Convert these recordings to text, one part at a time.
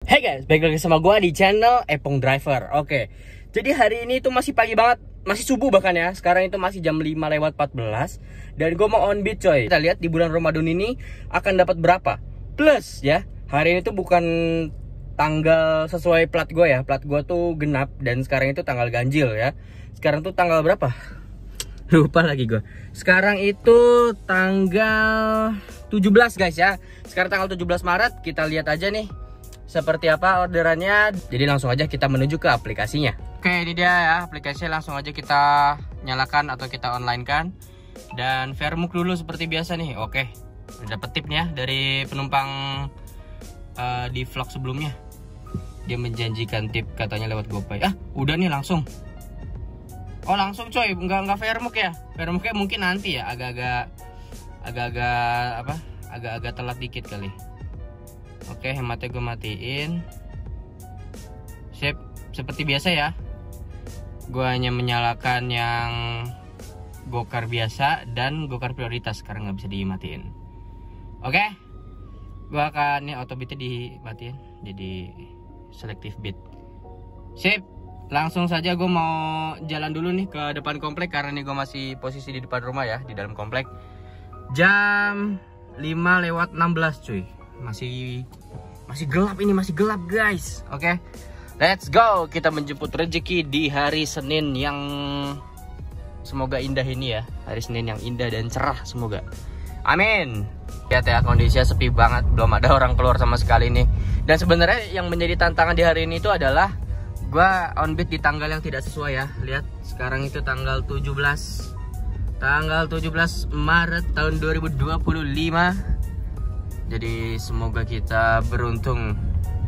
Hey guys, balik lagi sama gue di channel Epong Driver. Oke, jadi hari ini itu masih pagi banget, masih subuh bahkan ya. Sekarang itu masih jam 5:14 dan gue mau on beat coy. Kita lihat di bulan Ramadan ini akan dapat berapa. Plus ya, hari ini tuh bukan tanggal sesuai plat gue ya. Plat gue tuh genap dan sekarang itu tanggal ganjil ya. Sekarang tuh tanggal berapa? Lupa lagi gue. Sekarang itu tanggal 17 guys ya. Sekarang tanggal 17 Maret, kita lihat aja nih seperti apa orderannya. Jadi langsung aja kita menuju ke aplikasinya. Oke, ini dia ya aplikasinya. Langsung aja kita nyalakan atau kita online kan. Dan Vermuk dulu seperti biasa nih. Oke, udah dapet tipnya dari penumpang di vlog sebelumnya. Dia menjanjikan tip katanya lewat GoPay. Udah nih langsung. Oh langsung coy, enggak Vermuk ya. Vermuknya mungkin nanti ya, agak-agak telat dikit kali. Oke, hematnya gue matiin. Sip, seperti biasa ya. Gue hanya menyalakan yang Gokar biasa dan Gokar prioritas karena nggak bisa dimatiin. Oke, gue akan nih auto beatnya dimatiin, jadi selective beat. Sip, langsung saja gue mau jalan dulu nih ke depan komplek karena nih gue masih posisi di depan rumah ya, di dalam komplek. Jam 5:16 cuy. Masih gelap ini, masih gelap guys. Oke, let's go. Kita menjemput rezeki di hari Senin yang semoga indah ini ya. Hari Senin yang indah dan cerah semoga. Amin. Lihat ya, kondisinya sepi banget, belum ada orang keluar sama sekali nih. Dan sebenarnya yang menjadi tantangan di hari ini itu adalah gua on beat di tanggal yang tidak sesuai ya. Lihat, sekarang itu tanggal 17 Maret tahun 2025. Jadi semoga kita beruntung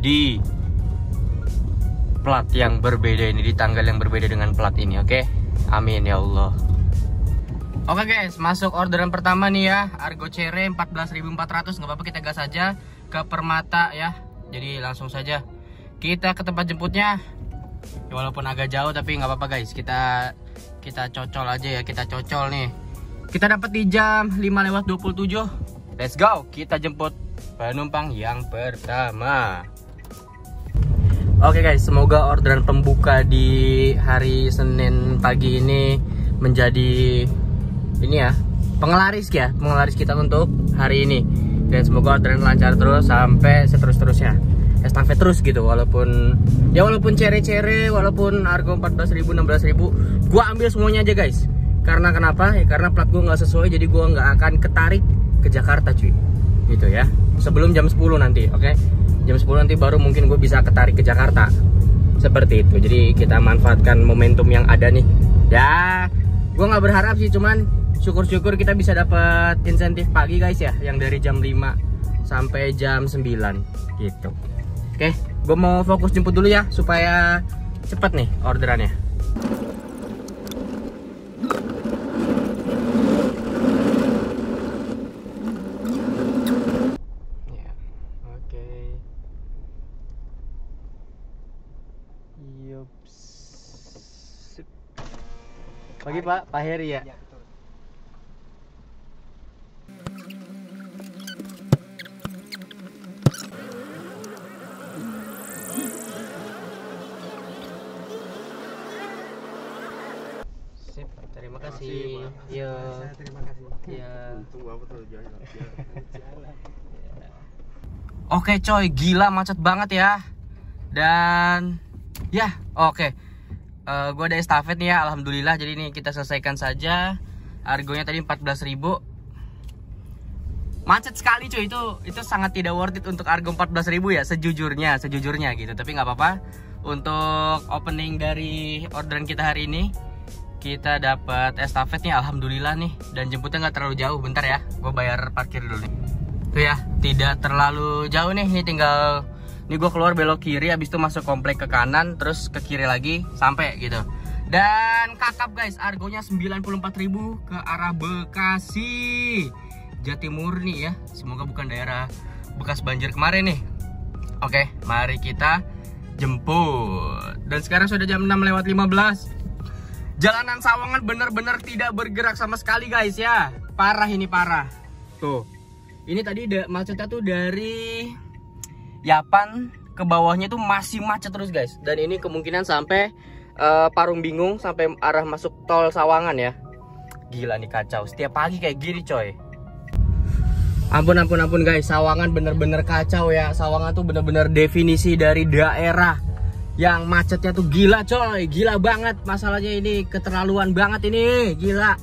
di plat yang berbeda ini, di tanggal yang berbeda dengan plat ini, oke? Amin ya Allah. Oke guys, masuk orderan pertama nih ya. Argo Cere 14.400, nggak apa-apa, kita gas aja ke Permata ya. Jadi langsung saja kita ke tempat jemputnya. Ya, walaupun agak jauh tapi nggak apa-apa guys. Kita cocol aja ya, kita cocol nih. Kita dapat di jam 5:27. Let's go, kita jemput penumpang yang pertama. Oke guys, semoga orderan pembuka di hari Senin pagi ini menjadi ini ya, penglaris kita untuk hari ini. Dan semoga orderan lancar terus sampai seterusnya. Estafet terus gitu, walaupun cere-cere, walaupun Argo 14.000, 16.000, gua ambil semuanya aja guys. Karena kenapa? Ya karena plat gua nggak sesuai, jadi gua nggak akan ketarik ke Jakarta cuy, gitu ya, sebelum jam 10 nanti. Oke, jam 10 nanti baru mungkin gue bisa ketarik ke Jakarta, seperti itu. Jadi kita manfaatkan momentum yang ada nih ya. Gue nggak berharap sih, cuman syukur-syukur kita bisa dapat insentif pagi guys ya, yang dari jam 5 sampai jam 9 gitu. Oke, gue mau fokus jemput dulu ya supaya cepet nih orderannya. Pagi Pak Heri ya? Iya, betul. Sip, terima kasih. Iya. Terima kasih. Iya. Oke coy, gila macet banget ya. Dan ya, oke. Gue ada estafet nih ya, alhamdulillah. Jadi ini kita selesaikan saja. Argonya tadi 14.000. Macet sekali cuy, itu sangat tidak worth it untuk Argo 14.000 ya, sejujurnya gitu. Tapi nggak apa-apa. Untuk opening dari orderan kita hari ini, kita dapat estafetnya alhamdulillah nih. Dan jemputnya nggak terlalu jauh. Bentar ya, gue bayar parkir dulu nih. Tuh ya, tidak terlalu jauh nih. Ini tinggal, ini gue keluar belok kiri, habis itu masuk komplek ke kanan, terus ke kiri lagi sampai gitu. Dan kakap guys, Argonya 94.000 ke arah Bekasi, Jatimurni ya. Semoga bukan daerah bekas banjir kemarin nih. Oke, mari kita jemput. Dan sekarang sudah jam 6:15. Jalanan Sawangan bener-bener tidak bergerak sama sekali guys ya. Parah ini, parah. Tuh, ini tadi macetnya tuh dari Yapan ke bawahnya tuh masih macet terus guys. Dan ini kemungkinan sampai Parung Bingung, sampai arah masuk tol Sawangan ya. Gila nih, kacau. Setiap pagi kayak gini coy. Ampun guys, Sawangan bener-bener kacau ya. Sawangan tuh bener-bener definisi dari daerah yang macetnya tuh gila coy. Gila banget, masalahnya ini keterlaluan banget ini. Gila.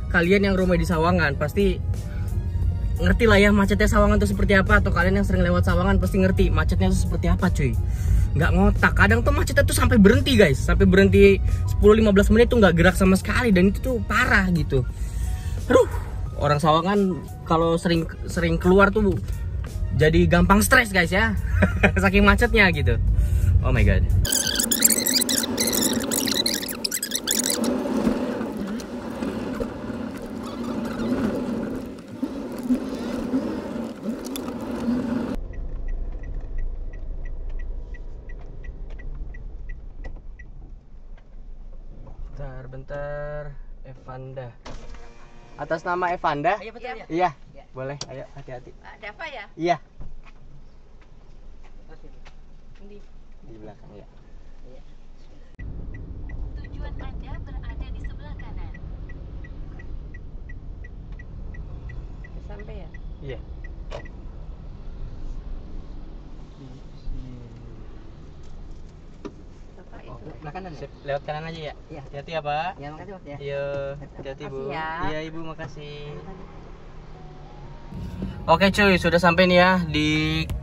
Kalian yang rumah di Sawangan pasti ngerti lah ya macetnya Sawangan tuh seperti apa. Atau kalian yang sering lewat Sawangan pasti ngerti macetnya tuh seperti apa cuy. Nggak ngotak, kadang tuh macetnya tuh sampai berhenti guys. Sampai berhenti 10-15 menit tuh nggak gerak sama sekali. Dan itu tuh parah gitu. Aduh, orang Sawangan kalau sering keluar tuh jadi gampang stres guys ya. Saking macetnya gitu. Oh my god. Bentar, Evanda. Atas nama Evanda? Iya betul ya. Iya. Boleh, ayo hati-hati. Ada apa ya? Iya. Di belakang ya. Tujuan Anda berada di sebelah kanan. Sampai ya? Iya. Bapak itu. Belakang Sip, lewat kanan aja ya. Iya. Hati-hati ya, Pak. Ya makasih Mas ya. Iya, hati-hati Bu. Makasih ya. Iya, Ibu, makasih. Oke cuy, sudah sampai nih ya di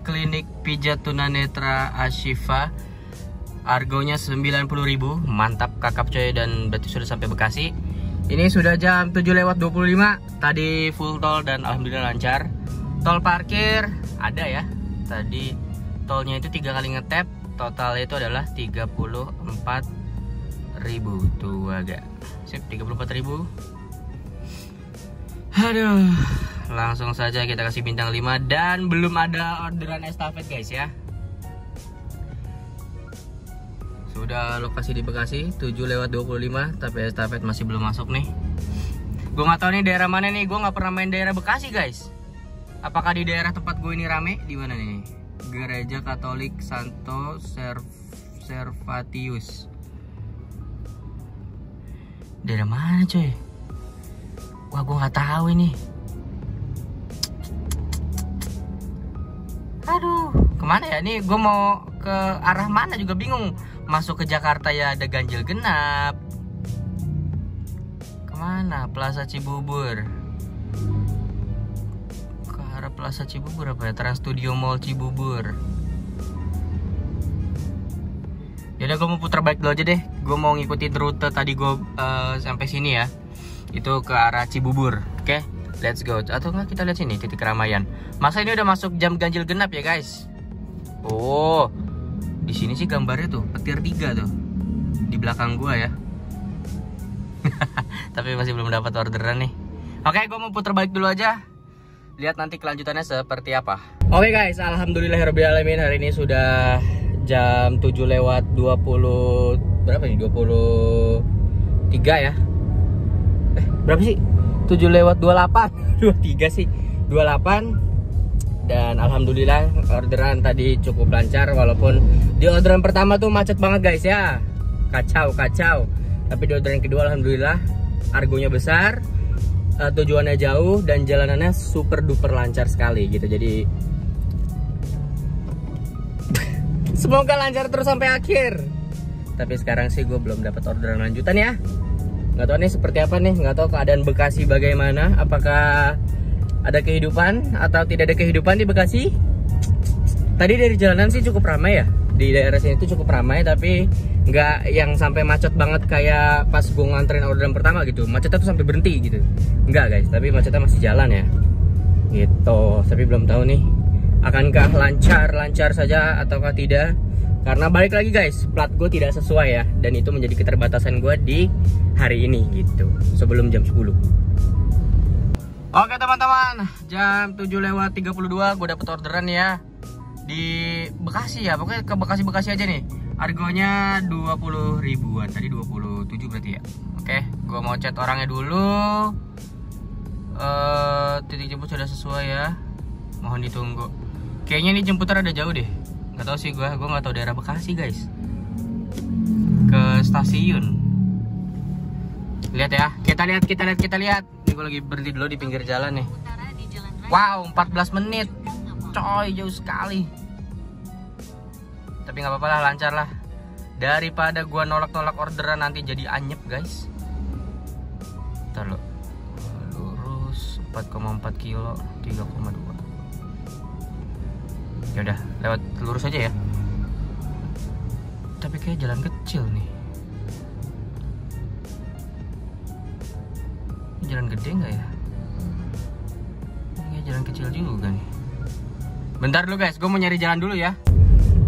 klinik pijat tunanetra Ashifa. Harganya 90.000. Mantap kakap coy, dan berarti sudah sampai Bekasi. Ini sudah jam 7:25. Tadi full tol dan alhamdulillah lancar. Tol parkir ada ya. Tadi tolnya itu 3 kali ngetap. Totalnya itu adalah 34.000 tuh agak. Sip, 34.000. Aduh, langsung saja kita kasih bintang 5 dan belum ada orderan estafet guys ya. Sudah lokasi di Bekasi 7:25 tapi estafet masih belum masuk nih. Gue nggak tahu nih daerah mana nih, gue nggak pernah main daerah Bekasi guys. Apakah di daerah tempat gue ini rame? Di mana nih? Gereja Katolik Santo Servatius. Daerah mana coy? Wah, gue nggak tahu ini. Aduh, kemana ya? Nih gue mau ke arah mana juga bingung. Masuk ke Jakarta ya ada ganjil genap. Kemana? Plaza Cibubur. Ke arah Plaza Cibubur apa ya? Trans Studio Mall Cibubur. Yaudah, gue mau putar balik dulu aja deh. Gue mau ngikutin rute tadi gue sampai sini ya. Itu ke arah Cibubur. Oke, let's go. Atau enggak kita lihat sini titik keramaian. Masa ini udah masuk jam ganjil genap ya guys? Oh, di sini sih gambarnya tuh petir 3 tuh di belakang gua ya. Tapi masih belum dapat orderan nih. Oke, gua mau putar balik dulu aja. Lihat nanti kelanjutannya seperti apa. Oke guys, alhamdulillahirobbilalamin, hari ini sudah jam 7:20 berapa nih? 23 ya. Berapa sih? 7:28. 23 sih. 28. Dan alhamdulillah orderan tadi cukup lancar, walaupun di orderan pertama tuh macet banget guys ya. Kacau. Tapi di orderan kedua alhamdulillah argonya besar, tujuannya jauh dan jalanannya super duper lancar sekali gitu. Jadi semoga lancar terus sampai akhir. Tapi sekarang sih gue belum dapat orderan lanjutan ya. Nggak tahu nih seperti apa nih, nggak tahu keadaan Bekasi bagaimana. Apakah ada kehidupan atau tidak ada kehidupan di Bekasi? Tadi dari jalanan sih cukup ramai ya. Di daerah sini tuh cukup ramai, tapi nggak yang sampai macet banget kayak pas gue nganterin orderan pertama gitu. Macetnya tuh sampai berhenti gitu. Enggak guys, tapi macetnya masih jalan ya. Gitu. Tapi belum tahu nih, akankah lancar saja ataukah tidak? Karena balik lagi guys, plat gue tidak sesuai ya. Dan itu menjadi keterbatasan gue di hari ini gitu. Sebelum jam 10. Oke teman-teman, jam 7:32 gue dapet orderan ya di Bekasi ya. Pokoknya ke Bekasi aja nih. Harganya 20 ribuan, tadi 27 berarti ya. Oke, gue mau chat orangnya dulu. Titik jemput sudah sesuai ya. Mohon ditunggu. Kayaknya ini jemputan ada jauh deh. Nggak tahu sih gue nggak tahu daerah Bekasi guys. Ke stasiun. Lihat ya, kita lihat. Ini gue lagi berhenti dulu di pinggir jalan nih. Wow, 14 menit. Coy, jauh sekali. Tapi nggak apa-apa lah, lancar lah. Daripada gua nolak-nolak orderan nanti jadi anyep guys. Ntar lo lurus 4,4 kilo 3,2. Ya udah, lewat lurus aja ya. Tapi kayak jalan kecil nih. Ini jalan gede nggak ya? Ini jalan kecil juga nih. Bentar dulu guys, gue mau nyari jalan dulu ya.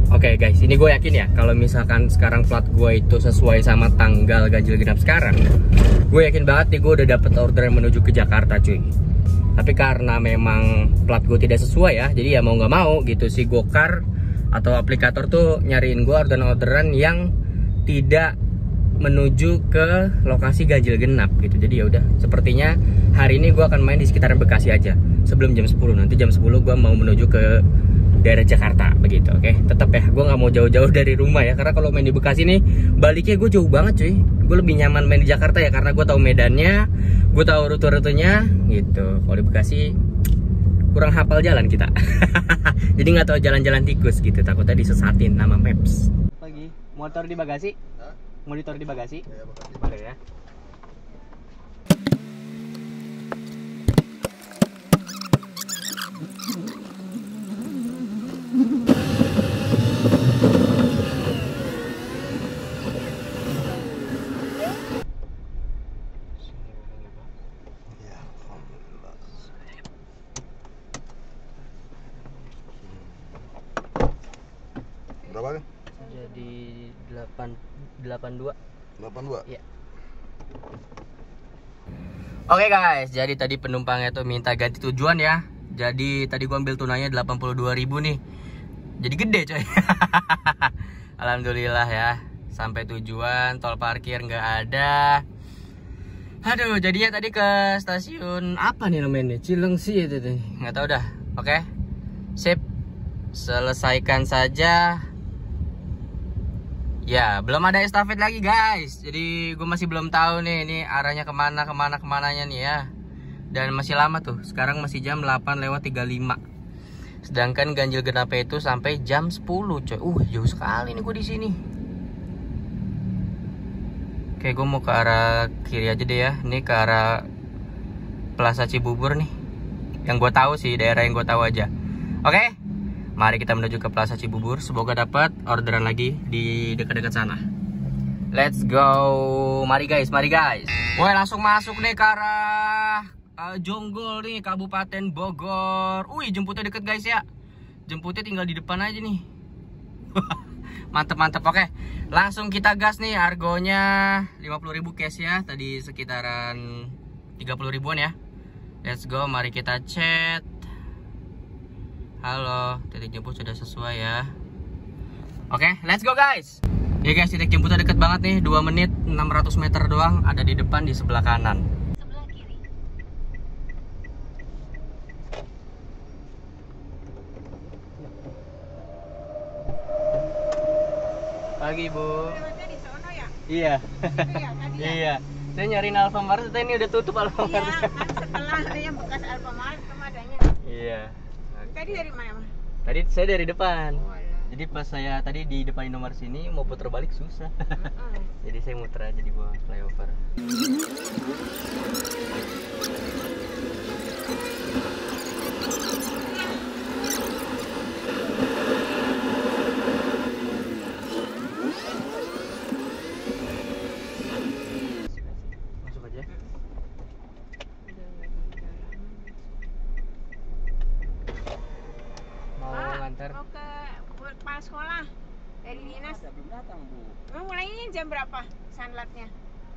Oke guys, ini gue yakin ya kalau misalkan sekarang plat gue itu sesuai sama tanggal ganjil genap sekarang, gue yakin banget nih gue udah dapet orderan menuju ke Jakarta cuy. Tapi karena memang plat gue tidak sesuai ya, jadi ya mau nggak mau gitu si Gokar atau aplikator tuh nyariin gue orderan-orderan yang tidak menuju ke lokasi ganjil genap gitu. Jadi ya udah, sepertinya hari ini gue akan main di sekitaran Bekasi aja sebelum jam 10. Nanti jam 10 gue mau menuju ke daerah Jakarta begitu. Oke, tetap ya gue nggak mau jauh-jauh dari rumah ya, karena kalau main di Bekasi nih baliknya gue jauh banget cuy. Gue lebih nyaman main di Jakarta ya, karena gue tahu medannya, gue tahu rute-rutenya gitu. Kalau di Bekasi kurang hafal jalan kita. Jadi nggak tahu jalan-jalan tikus gitu, takutnya disesatin nama maps. Lagi motor di bagasi? Mau ditaruh di bagasi? Ya, bagasi. Boleh ya. Berapa kan? Jadi 82. Iya. Oke guys, jadi tadi penumpangnya tuh minta ganti tujuan ya. Jadi tadi gua ambil tunainya 82.000 nih. Jadi gede coy. Alhamdulillah ya. Sampai tujuan, tol parkir nggak ada. Aduh, jadinya tadi ke stasiun apa nih namanya? Cilengsi itu tuh. Nggak tahu dah. Oke. Sip. Selesaikan saja. Ya, belum ada estafet lagi guys. Jadi gue masih belum tahu nih ini arahnya kemananya nih ya. Dan masih lama tuh. Sekarang masih jam 8:35. Sedangkan ganjil genap itu sampai jam 10 coy. Jauh sekali nih gue di sini. Oke, gue mau ke arah kiri aja deh ya. Ini ke arah Plaza Cibubur nih. Yang gue tahu sih, daerah yang gue tahu aja. Oke. Mari kita menuju ke Plaza Cibubur. Semoga dapat orderan lagi di dekat-dekat sana. Let's go. Mari guys, mari guys. Woi, langsung masuk nih ke arah Jonggol nih, Kabupaten Bogor. Jemputnya deket guys ya. Jemputnya tinggal di depan aja nih. Mantep. Oke, langsung kita gas nih. Argonya 50.000 cash ya. Tadi sekitaran 30.000-an ya. Let's go, mari kita chat. Halo, titik jemput sudah sesuai ya. Oke, let's go guys. Ya guys, titik jemputnya deket banget nih. 2 menit 600 meter doang. Ada di depan di sebelah kanan. Sebelah kiri. Pagi Bu. Di sono ya? Iya. Iya, tadi ya? Iya. Saya nyariin Alfamart, ini udah tutup Alfamart. Iya, kan setelah yang bekas Alfamart adanya. Iya. Tadi dari mana, Mas? Tadi saya dari depan. Oh, alah. Jadi pas saya tadi di depan Indomaret sini mau putar balik susah. Jadi saya muter aja di bawah flyover. Masuk aja. Mau nganter? Mau ke kepala sekolah dari dinas. Belum datang Bu. Mau mulainya jam berapa sanlatnya?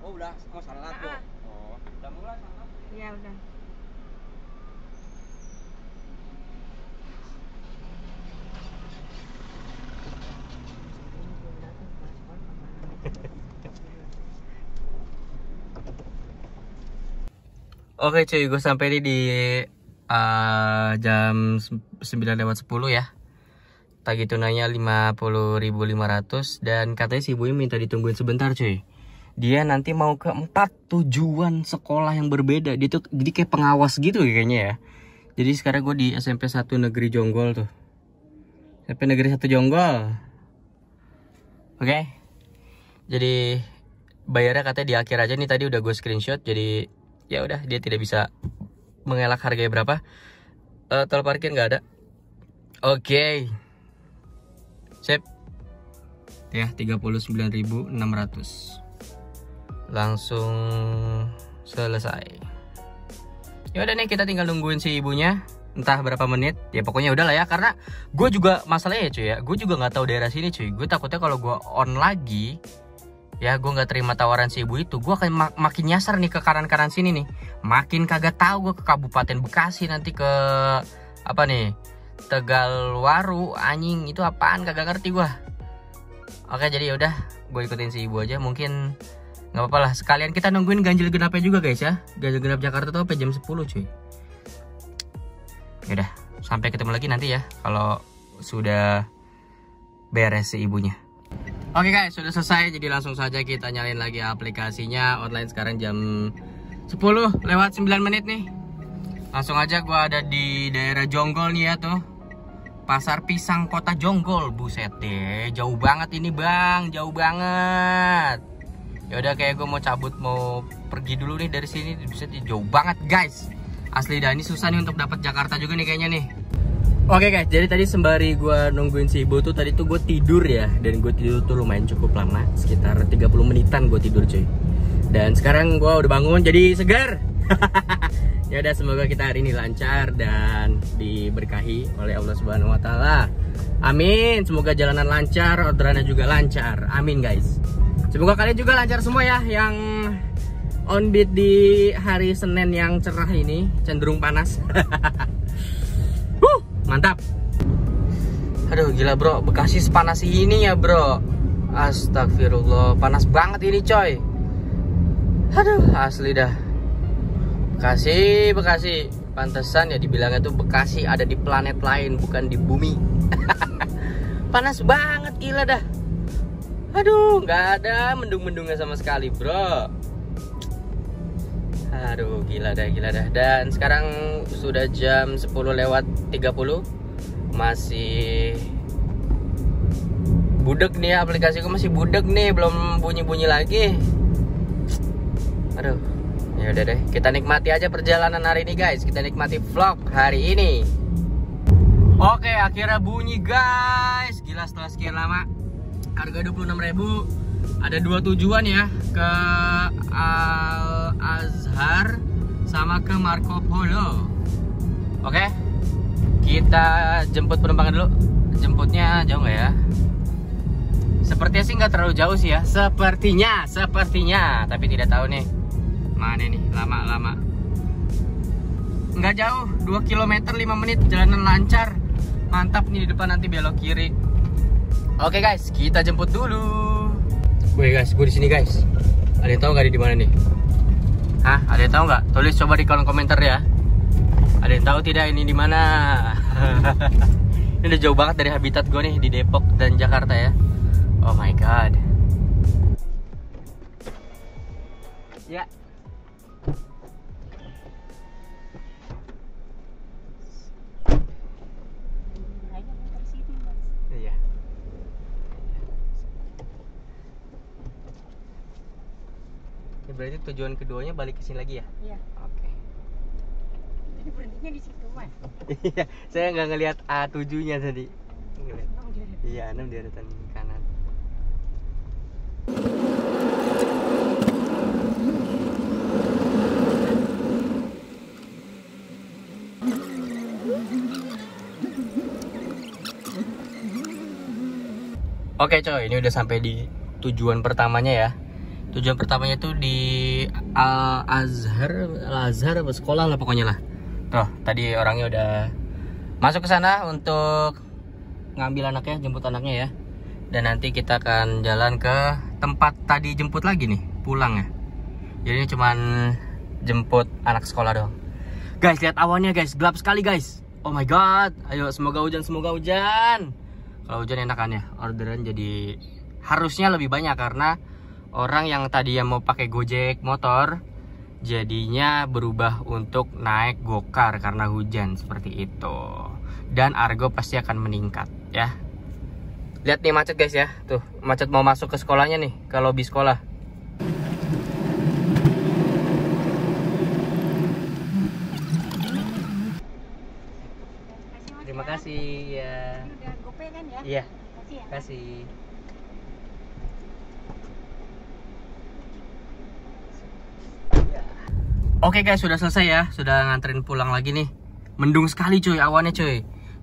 Oh udah mau salat Bu. Oh udah mulai salat. Iya udah. Oke cuy, gue sampai di jam 9:10 ya. Tagih tunainya 50.500 dan katanya si ibunya minta ditungguin sebentar cuy. Dia nanti mau ke 4 tujuan sekolah yang berbeda. Dia tuh jadi kayak pengawas gitu kayaknya ya. Jadi sekarang gue di SMP 1 Negeri Jonggol tuh. SMP Negeri 1 Jonggol. Oke. Jadi bayarnya katanya di akhir aja nih, tadi udah gue screenshot. Jadi ya udah, dia tidak bisa mengelak harganya berapa. Tol parkir nggak ada. Oke. Sip. Ya, 39.600. Langsung selesai. Ya udah nih, kita tinggal nungguin si ibunya. Entah berapa menit. Ya pokoknya udah lah ya, karena gue juga masalahnya ya cuy ya, gue juga nggak tahu daerah sini cuy. Gue takutnya kalau gue on lagi, ya gue nggak terima tawaran si ibu itu, gue akan makin nyasar nih ke kanan-kanan sini nih. Makin kagak tahu gue ke Kabupaten Bekasi, nanti ke apa nih, Tegalwaru, anjing itu apaan kagak ngerti gue. Oke, jadi yaudah gue ikutin si ibu aja. Mungkin nggak apa-apa lah, sekalian kita nungguin ganjil genapnya juga guys ya. Ganjil genap Jakarta tuh sampai jam 10 cuy. Yaudah, sampai ketemu lagi nanti ya kalau sudah beres si ibunya. Oke guys, sudah selesai. Jadi langsung saja kita nyalain lagi aplikasinya. Online sekarang jam 10:09 nih. Langsung aja gua ada di daerah Jonggol nih ya tuh. Pasar Pisang Kota Jonggol. Buset deh, jauh banget ini bang, jauh banget. Ya udah, kayak gue mau cabut, mau pergi dulu nih dari sini. Buset, jauh banget guys. Asli dah, ini susah nih untuk dapat Jakarta juga nih kayaknya nih. Oke guys, jadi tadi sembari gue nungguin si ibu tuh, tadi tuh gue tidur ya. Dan gue tidur tuh lumayan cukup lama, sekitar 30 menitan gue tidur cuy. Dan sekarang gue udah bangun jadi segar. Ya udah, semoga kita hari ini lancar dan diberkahi oleh Allah Subhanahu wa taala. Amin. Semoga jalanan lancar, orderannya juga lancar. Amin guys. Semoga kalian juga lancar semua ya, yang on beat di hari Senin yang cerah ini, cenderung panas. Mantap. Aduh gila bro, Bekasi sepanas ini ya bro. Astagfirullah, panas banget ini coy. Aduh asli dah. Bekasi, pantesan ya dibilangnya tuh Bekasi ada di planet lain, bukan di bumi. Panas banget gila dah. Aduh, nggak ada mendung-mendungnya sama sekali bro. Aduh gila dah. Dan sekarang sudah jam 10:30. Masih budek nih ya, aplikasiku masih budek nih, belum bunyi-bunyi lagi. Aduh. Ya udah deh, kita nikmati aja perjalanan hari ini guys. Kita nikmati vlog hari ini. Oke, akhirnya bunyi guys. Gila, setelah sekian lama. Harga 26.000. Ada 2 tujuan ya, ke Al-Azhar sama ke Marco Polo. Oke, kita jemput penumpangnya dulu. Jemputnya jauh nggak ya? Sepertinya sih nggak terlalu jauh sih ya. Sepertinya. Tapi tidak tahu nih. Mana nih, lama. Nggak jauh, 2 km 5 menit, jalanan lancar. Mantap nih, di depan nanti belok kiri. Oke guys, kita jemput dulu. Gue guys, gue di sini guys. Ada yang tahu nggak di mana nih? Hah? Ada yang tahu nggak? Tulis coba di kolom komentar ya. Ada yang tahu tidak ini di mana? Ini udah jauh banget dari habitat gue nih, di Depok dan Jakarta ya. Oh my god. Ya. Iya. Ini berarti tujuan keduanya balik ke sini lagi ya? Iya. Oke. Jadi berhentinya di situ mas. Iya, saya nggak ngelihat A7-nya tadi. Ngeliat. Oh, dia ada. Iya, 6 di deretan kanan. Oke coy, ini udah sampai di tujuan pertamanya ya. Tujuan pertamanya tuh di Al-Azhar apa sekolah lah pokoknya lah. Tuh, tadi orangnya udah masuk ke sana untuk ngambil anaknya, jemput anaknya ya. Dan nanti kita akan jalan ke tempat tadi jemput lagi nih, pulang ya. Jadi ini cuman jemput anak sekolah doang. Guys, lihat awannya guys, gelap sekali guys. Oh my god. Ayo semoga hujan, semoga hujan. Kalau hujan enakan ya, orderan jadi harusnya lebih banyak karena orang yang tadi yang mau pakai Gojek motor jadinya berubah untuk naik gokar karena hujan seperti itu. Dan argo pasti akan meningkat ya. Lihat nih macet guys ya. Tuh, macet mau masuk ke sekolahnya nih, ke lobi sekolah. Terima kasih ya. Ini udah GoPay kan ya? Iya, Kasih ya. kasih. Oke guys, sudah selesai ya. Sudah nganterin pulang lagi nih. Mendung sekali cuy, awannya cuy.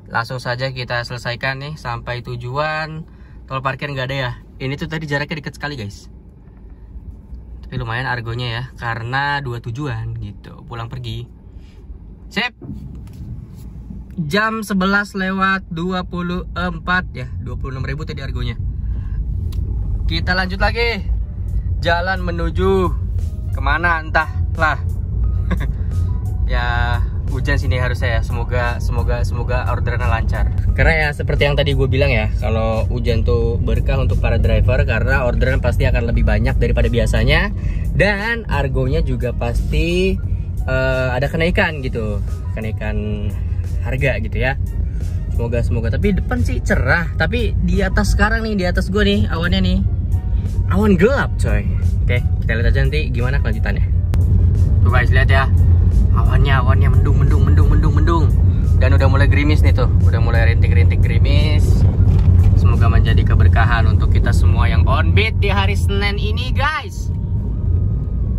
Langsung saja kita selesaikan nih sampai tujuan. Tol parkir nggak ada ya. Ini tuh tadi jaraknya deket sekali guys. Tapi lumayan argonya ya, karena 2 tujuan gitu. Pulang pergi. Sip. Jam 11 lewat 24 ya. 26.000 tadi argonya. Kita lanjut lagi. Jalan menuju kemana entahlah. Ya hujan sini harusnya ya, semoga orderannya lancar. Karena ya seperti yang tadi gue bilang ya, kalau hujan tuh berkah untuk para driver karena orderan pasti akan lebih banyak daripada biasanya dan argonya juga pasti ada kenaikan gitu, kenaikan harga gitu ya. Semoga. Tapi depan sih cerah, tapi di atas sekarang nih, di atas gue nih awannya nih, awan gelap coy. Oke, kita lihat aja nanti gimana kelanjutannya. Tuh guys, lihat ya. Awannya mendung. Dan udah mulai gerimis nih tuh. Udah mulai rintik-rintik gerimis. Semoga menjadi keberkahan untuk kita semua yang on beat di hari Senin ini guys.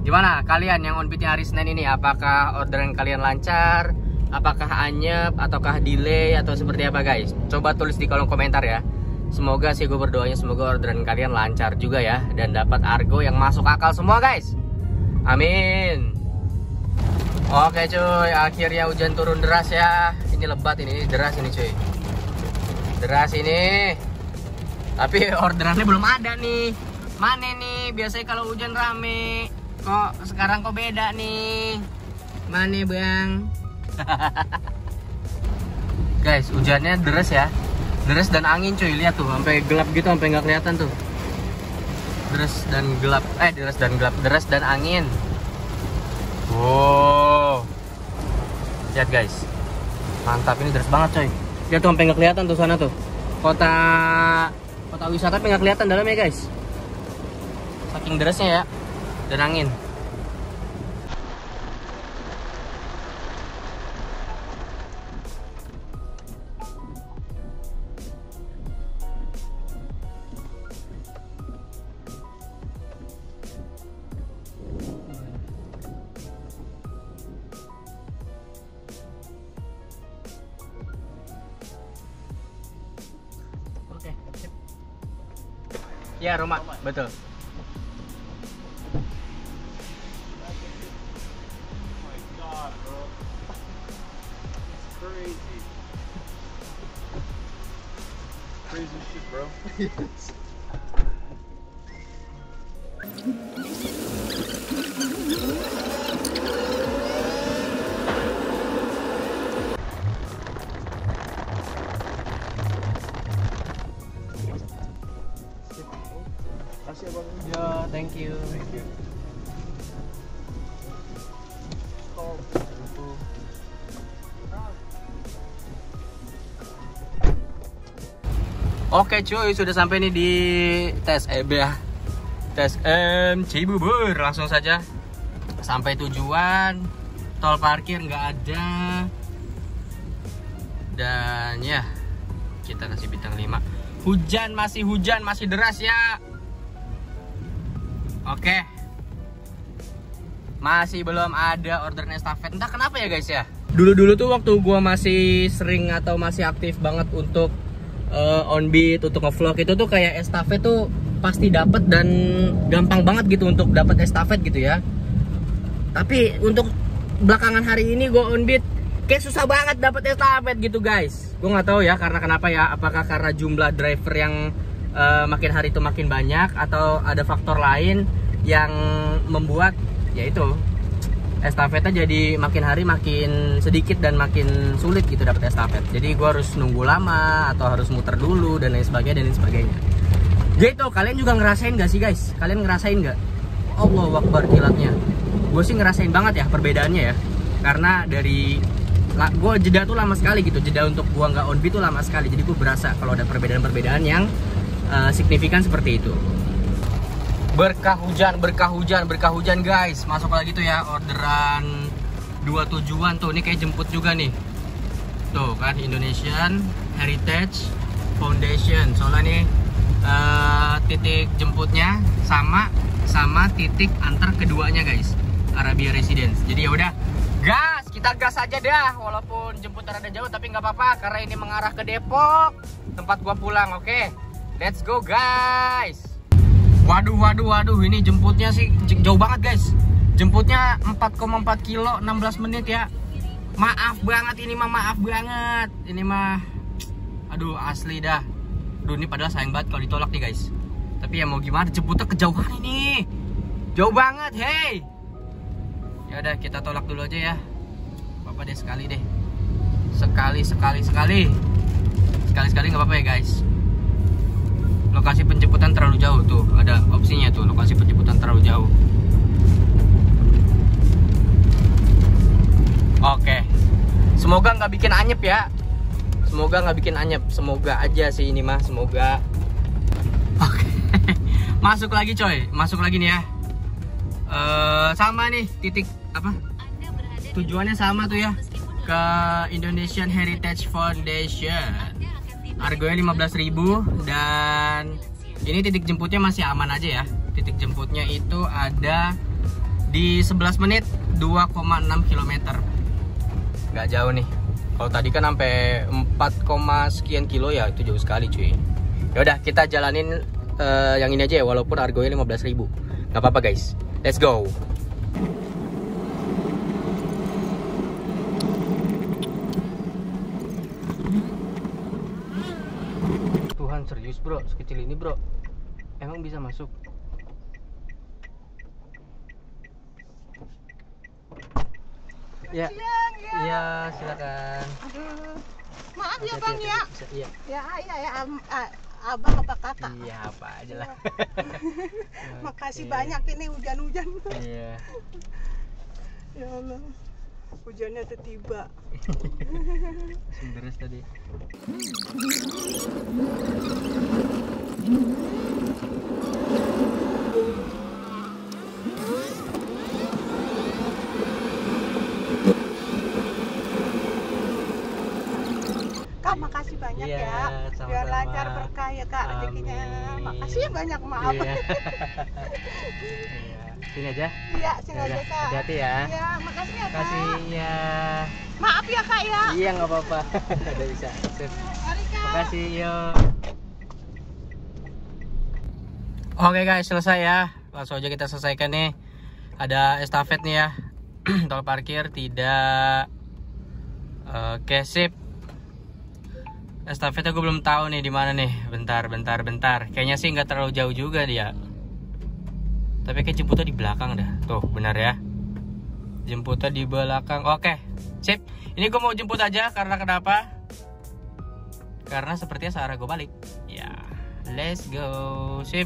Gimana kalian yang on beat di hari Senin ini? Apakah orderan kalian lancar? Apakah anyep? Ataukah delay? Atau seperti apa guys? Coba tulis di kolom komentar ya. Semoga sih gue berdoanya semoga orderan kalian lancar juga ya. Dan dapat argo yang masuk akal semua guys. Amin. Oke cuy, akhirnya hujan turun deras ya. Ini lebat ini deras ini cuy. Deras ini. Tapi orderannya belum ada nih. Mana nih? Biasanya kalau hujan rame. Kok sekarang kok beda nih? Mana bang? Guys, hujannya deras ya. Deras dan angin cuy, lihat tuh, sampai gelap gitu, sampai nggak kelihatan tuh. Deras dan gelap, deras dan angin. Wow, lihat guys, mantap, ini deras banget coy. Lihat tuh sampai nggak kelihatan tuh sana tuh, kota wisata sampai nggak kelihatan dalamnya guys. Saking derasnya ya, dan angin. Ya, Roma, betul. Crazy shit, bro. Yo, thank you. Oke cuy, sudah sampai nih di TSM ya. TSM Cibubur. Langsung saja sampai tujuan. Tol parkir nggak ada. Dan ya, kita kasih bintang 5. Hujan, masih deras ya. Oke, masih belum ada orderan estafet. Entah kenapa ya guys ya. Dulu tuh waktu gua masih sering atau masih aktif banget untuk on beat, untuk nge-vlog itu tuh kayak estafet tuh pasti dapat dan gampang banget gitu untuk dapat estafet gitu ya. Tapi untuk belakangan hari ini gua on beat kayak susah banget dapat estafet gitu guys. Gua nggak tahu ya karena kenapa ya. Apakah karena jumlah driver yang makin hari itu makin banyak atau ada faktor lain yang membuat ya itu estafetnya jadi makin hari makin sedikit dan makin sulit gitu dapat estafet. Jadi gue harus nunggu lama atau harus muter dulu dan lain sebagainya. Gitu, kalian juga ngerasain gak sih guys? Kalian ngerasain gak? Allahu Akbar kilatnya. Gue sih ngerasain banget ya perbedaannya ya. Karena dari gue jeda tuh lama sekali gitu. Jeda untuk gue nggak on beat tuh lama sekali. Jadi gue berasa kalau ada perbedaan-perbedaan yang signifikan seperti itu. Berkah hujan guys. Masuk lagi tuh ya orderan 2 tujuan tuh. Ini kayak jemput juga nih. Tuh kan Indonesian Heritage Foundation. Soalnya nih titik jemputnya sama titik antar keduanya guys, Arabia Residence. Jadi ya udah, kita gas aja dah. Walaupun jemputan ada jauh tapi nggak apa-apa karena ini mengarah ke Depok, tempat gua pulang. Oke, let's go guys. Waduh, ini jemputnya sih jauh banget guys. Jemputnya 4,4 kilo 16 menit ya. Maaf banget ini mah, Ini mah aduh asli dah. Aduh, ini padahal sayang banget kalau ditolak nih guys. Tapi ya mau gimana, jemputnya kejauhan ini. Jauh banget, hey. Ya udah kita tolak dulu aja ya. Apa deh sekali deh. Sekali nggak apa-apa ya guys. Lokasi penjemputan terlalu jauh tuh. Ada opsinya tuh, lokasi penjemputan terlalu jauh. Oke. Semoga nggak bikin anyep ya. Semoga aja sih ini mah, semoga. Oke. Masuk lagi coy, nih ya. Sama nih titik apa? Tujuannya sama tuh ya, ke Indonesian Heritage Foundation. Harganya 15.000 dan ini titik jemputnya masih aman aja ya. Titik jemputnya itu ada di 11 menit 2,6 km. Nggak jauh nih. Kalau tadi kan sampai 4, sekian kilo ya, itu jauh sekali cuy. Ya udah kita jalanin yang ini aja ya, walaupun harganya 15.000. Nggak apa-apa guys. Let's go. Tuhan serius bro, sekecil ini bro. Emang bisa masuk? Ya, iya silakan. Aduh, maaf ya Hati-hati, bang ya. Iya. Ya, abang apa kakak? Iya apa aja lah. Makasih Oke. banyak ini hujan-hujan. Iya. Ya Allah, hujannya tiba. Beres tadi. Kak, makasih banyak Iya, ya. Biar sama-sama. lancar berkah ya kak rezekinya. Amin. Makasih ya banyak, maaf. Iya. Sini aja. Iya, sini Ya aja udah, kak. hati-hati ya. Iya, makasih ya kak. Kasih ya. Maaf ya kak ya. Iya nggak apa-apa. Udah bisa. Sip. Mari kak. Makasih yo. Oke guys, selesai ya. Langsung aja kita selesaikan nih. Ada estafet nih ya. Tol parkir tidak. Oke sip. Estafetnya gue belum tahu nih di mana nih. Bentar. Kayaknya sih nggak terlalu jauh juga dia. Tapi kayak jemputnya di belakang dah. Tuh benar ya. Jemputnya di belakang. Oke, sip. Ini gue mau jemput aja karena kenapa? Karena sepertinya searah gue balik. Ya, let's go. Sip.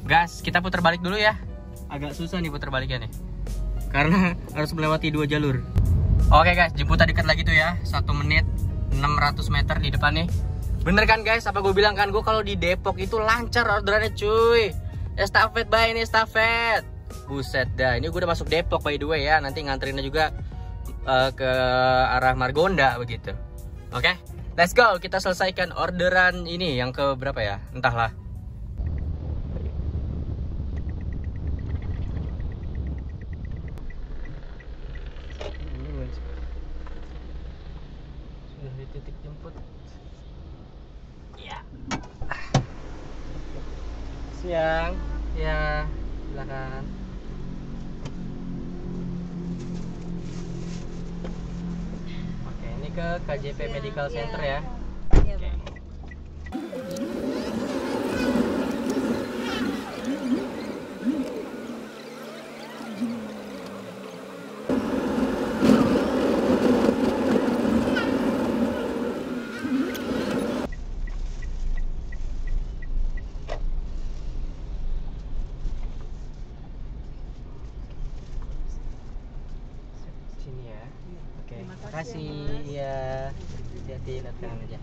Gas, kita putar balik dulu ya. Agak susah nih putar baliknya nih. Karena harus melewati 2 jalur. Oke guys, jemputnya dekat lagi tuh ya. 1 menit 600 meter di depan nih. Bener kan guys, apa gue bilang kan, gue kalau di Depok itu lancar orderannya cuy. Estafet bay ini, estafet. Buset dah, ini gue udah masuk Depok by the way ya. Nanti nganterinnya juga ke arah Margonda begitu. Oke, let's go. Kita selesaikan orderan ini yang ke berapa ya? Entahlah. Sudah di titik jemput. Ya. Siang. Ya, silakan. Oke, ini ke KJP Medical Center ya. Iya, Oke. Makasih ya. Hati-hati datang aja.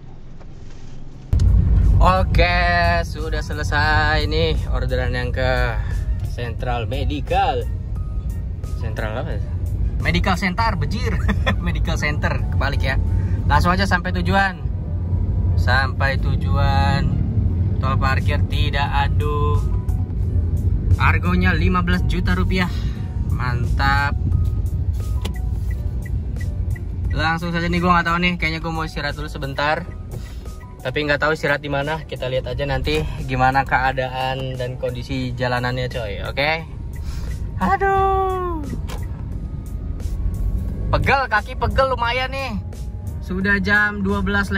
Oke, sudah selesai nih orderan yang ke Central Medical. Central apa? Medical Center, bejir. Medical Center, kebalik ya. Langsung aja sampai tujuan. Sampai tujuan. Tol parkir tidak adu. Harganya 15 juta rupiah. Mantap. Langsung saja nih, gue nggak tahu nih, kayaknya gue mau istirahat dulu sebentar. Tapi nggak tahu istirahat di mana. Kita lihat aja nanti gimana keadaan dan kondisi jalanannya, coy. Oke? Aduh. Pegel, kaki pegel lumayan nih. Sudah jam 12:50.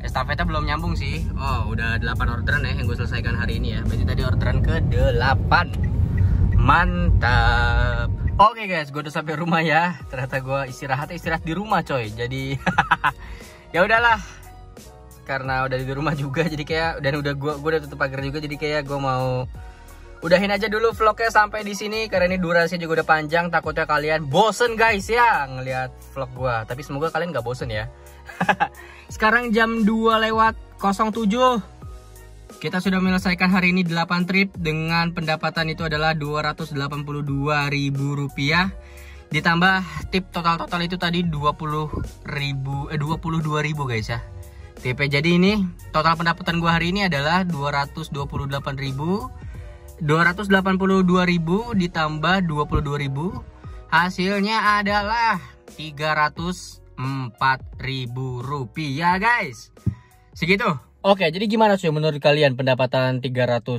Estafetnya belum nyambung sih. Oh, udah 8 orderan ya yang gue selesaikan hari ini ya. Berarti tadi orderan ke-8. Mantap. Oke guys, gue udah sampai rumah ya. Ternyata gue istirahat di rumah, coy. Jadi ya udahlah. Karena udah di rumah juga, jadi kayak dan gue udah tutup pagar juga, jadi kayak gue mau udahin aja dulu vlognya sampai di sini karena ini durasinya juga udah panjang. Takutnya kalian bosen guys ya ngelihat vlog gue. Tapi semoga kalian nggak bosen ya. Sekarang jam 2:07. Kita sudah menyelesaikan hari ini 8 trip dengan pendapatan itu adalah Rp282.000. Ditambah tip total itu tadi 22.000 guys ya. TP. Jadi ini total pendapatan gua hari ini adalah 282.000 ditambah 22.000. Hasilnya adalah Rp304.000 guys. Segitu. Oke, jadi gimana sih menurut kalian pendapatan 300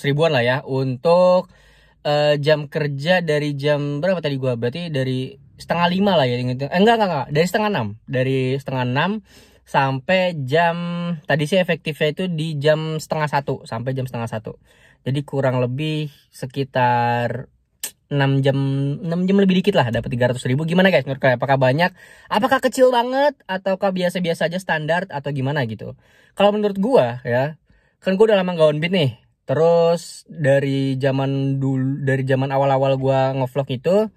ribuan lah ya untuk jam kerja dari jam berapa tadi gua? Berarti dari 4:30 lah ya. Enggak, dari 5:30. Dari 5:30 sampai jam tadi sih efektifnya itu di jam 12:30 sampai jam 12:30. Jadi kurang lebih sekitar 6 jam lebih dikit lah dapat 300.000. Gimana guys menurut kalian? Apakah banyak? Apakah kecil banget? Ataukah biasa-biasa aja standar? Atau gimana gitu? Kalau menurut gua ya, kan gua udah lama gak on beat nih. Terus dari zaman awal-awal gua ngevlog itu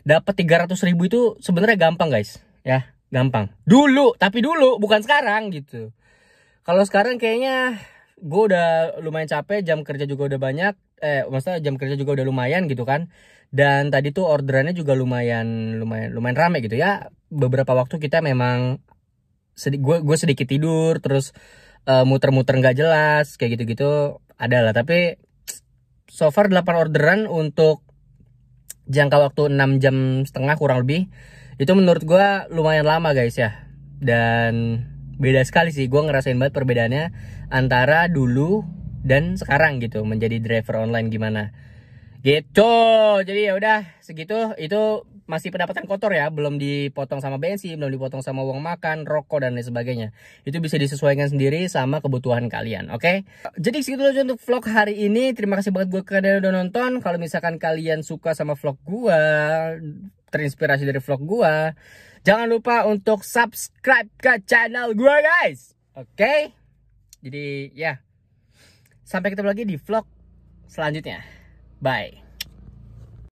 dapat 300.000 itu sebenarnya gampang guys, ya, gampang. Tapi dulu bukan sekarang gitu. Kalau sekarang kayaknya gue udah lumayan capek, jam kerja juga udah banyak, maksudnya jam kerja juga udah lumayan gitu kan. Dan tadi tuh orderannya juga lumayan rame gitu ya. Beberapa waktu kita memang gue sedikit tidur, terus muter-muter nggak jelas kayak gitu-gitu ada lah. Tapi so far 8 orderan untuk jangka waktu 6 jam setengah kurang lebih. Itu menurut gue lumayan lama guys ya. Dan beda sekali sih, gue ngerasain banget perbedaannya antara dulu dan sekarang gitu menjadi driver online gimana gitu. Jadi ya udah segitu. Itu masih pendapatan kotor ya, belum dipotong sama bensin, belum dipotong sama uang makan, rokok dan lain sebagainya. Itu bisa disesuaikan sendiri sama kebutuhan kalian, oke? Jadi segitu aja untuk vlog hari ini. Terima kasih banget buat kalian udah nonton. Kalau misalkan kalian suka sama vlog gua, terinspirasi dari vlog gua, jangan lupa untuk subscribe ke channel gua guys, oke? Jadi ya, sampai ketemu lagi di vlog selanjutnya. Bye.